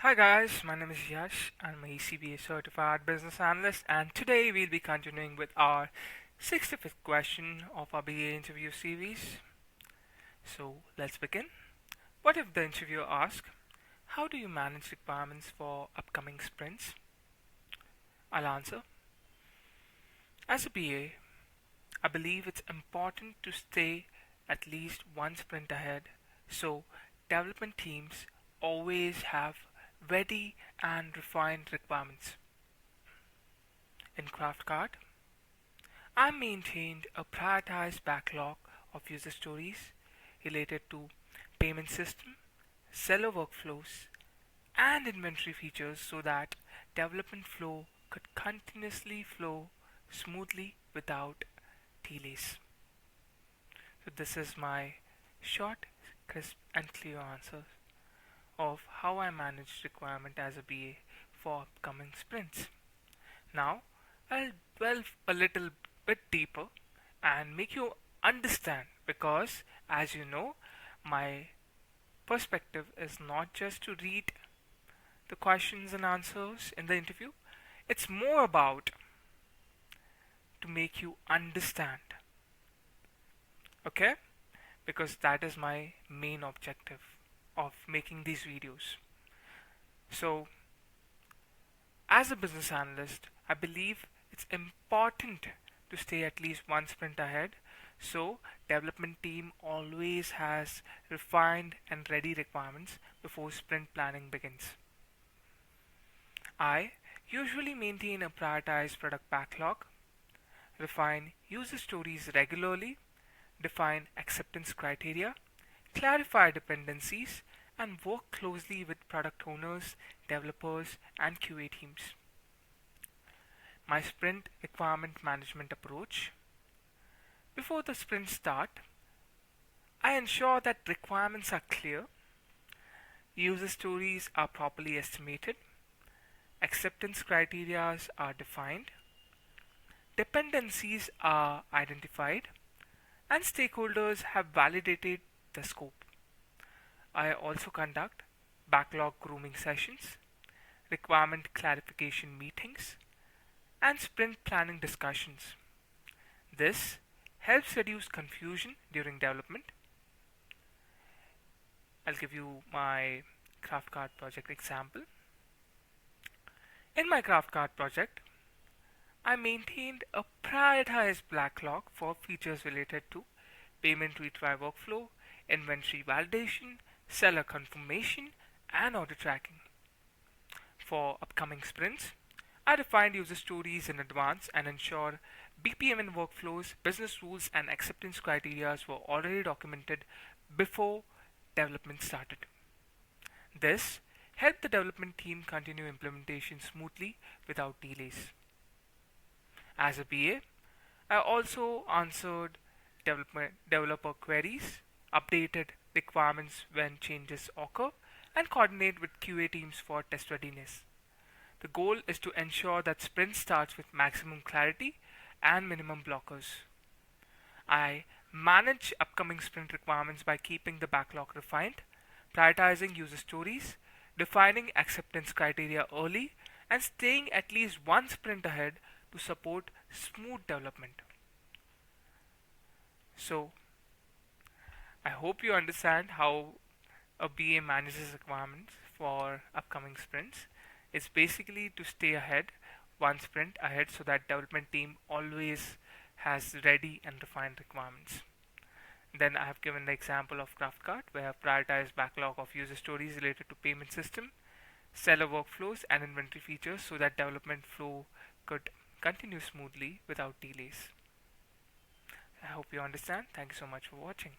Hi guys, my name is Yash. I'm a ECBA certified business analyst, and today we'll be continuing with our 65th question of our BA interview series. So let's begin. What if the interviewer asks, how do you manage requirements for upcoming sprints? I'll answer. As a BA, I believe it's important to stay at least one sprint ahead, so development teams always have ready and refined requirements. In CraftCart, I maintained a prioritized backlog of user stories related to payment system, seller workflows, and inventory features so that development flow could continuously flow smoothly without delays. So this is my short, crisp, and clear answer of how I manage requirement as a BA for upcoming sprints. Now, I'll delve a little bit deeper and make you understand because, as you know, my perspective is not just to read the questions and answers in the interview, it's more about to make you understand, okay? Because that is my main objective of making these videos. So, as a business analyst, I believe it's important to stay at least one sprint ahead. So, development team always has refined and ready requirements before sprint planning begins. I usually maintain a prioritized product backlog, refine user stories regularly, define acceptance criteria, clarify dependencies, and work closely with product owners, developers, and QA teams. My sprint requirement management approach. Before the sprint start, I ensure that requirements are clear, user stories are properly estimated, acceptance criteria are defined, dependencies are identified, and stakeholders have validated the scope. I also conduct backlog grooming sessions, requirement clarification meetings, and sprint planning discussions. This helps reduce confusion during development. I'll give you my CraftCart project example. In my CraftCart project, I maintained a prioritized backlog for features related to payment retry workflow, inventory validation, seller confirmation, and order tracking. For upcoming sprints, I defined user stories in advance and ensure BPMN workflows, business rules, and acceptance criteria were already documented before development started. This helped the development team continue implementation smoothly without delays. As a BA, I also answered developer queries, updated requirements when changes occur, and coordinate with QA teams for test readiness. The goal is to ensure that sprint starts with maximum clarity and minimum blockers. I manage upcoming sprint requirements by keeping the backlog refined, prioritizing user stories, defining acceptance criteria early, and staying at least one sprint ahead to support smooth development. So, I hope you understand how a BA manages requirements for upcoming sprints. It's basically to stay ahead, one sprint ahead, so that development team always has ready and refined requirements. Then I have given the example of CraftCart, where I have prioritized backlog of user stories related to payment system, seller workflows, and inventory features so that development flow could continue smoothly without delays. I hope you understand. Thank you so much for watching.